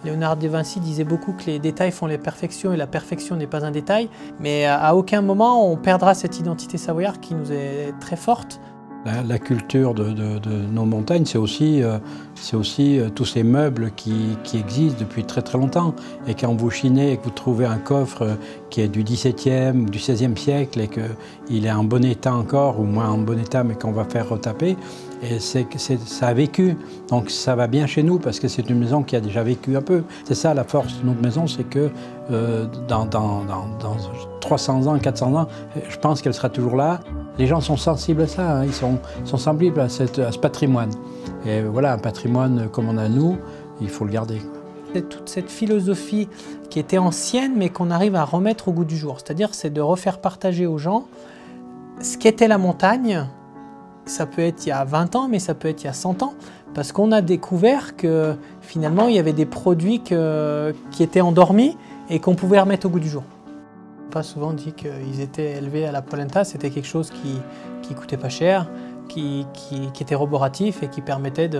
Léonard de Vinci disait beaucoup que les détails font la perfection et la perfection n'est pas un détail. Mais à aucun moment on perdra cette identité savoyarde qui nous est très forte. La culture de nos montagnes, c'est aussi tous ces meubles qui existent depuis très très longtemps. Et quand vous chinez et que vous trouvez un coffre qui est du XVIIe ou du XVIe siècle et qu'il est en bon état encore, ou moins en bon état, mais qu'on va faire retaper, et ça a vécu. Donc ça va bien chez nous parce que c'est une maison qui a déjà vécu un peu. C'est ça la force de notre maison, c'est que dans 300 ans, 400 ans, je pense qu'elle sera toujours là. Les gens sont sensibles à ça, hein. Ils sont sensibles à ce patrimoine. Et voilà, un patrimoine comme on a nous, il faut le garder. Toute cette philosophie qui était ancienne mais qu'on arrive à remettre au goût du jour. C'est-à-dire c'est de refaire partager aux gens ce qu'était la montagne. Ça peut être il y a 20 ans, mais ça peut être il y a 100 ans. Parce qu'on a découvert que finalement il y avait des produits qui étaient endormis et qu'on pouvait remettre au goût du jour. Pas souvent dit qu'ils étaient élevés à la polenta, c'était quelque chose qui coûtait pas cher, qui était roboratif et qui permettait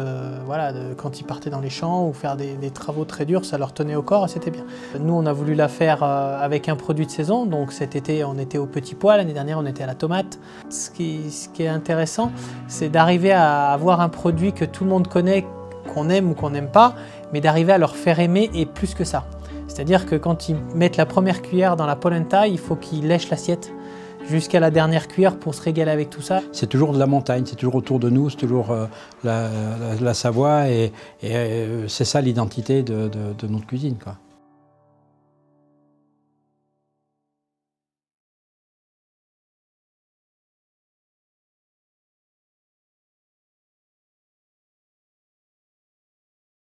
quand ils partaient dans les champs ou faire des travaux très durs, ça leur tenait au corps et c'était bien. Nous on a voulu la faire avec un produit de saison, donc cet été on était au petit pois, l'année dernière on était à la tomate. Ce qui est intéressant, c'est d'arriver à avoir un produit que tout le monde connaît, qu'on aime ou qu'on n'aime pas, mais d'arriver à leur faire aimer et plus que ça. C'est-à-dire que quand ils mettent la première cuillère dans la polenta, il faut qu'ils lèchent l'assiette jusqu'à la dernière cuillère pour se régaler avec tout ça. C'est toujours de la montagne, c'est toujours autour de nous, c'est toujours la Savoie et c'est ça l'identité de notre cuisine, quoi.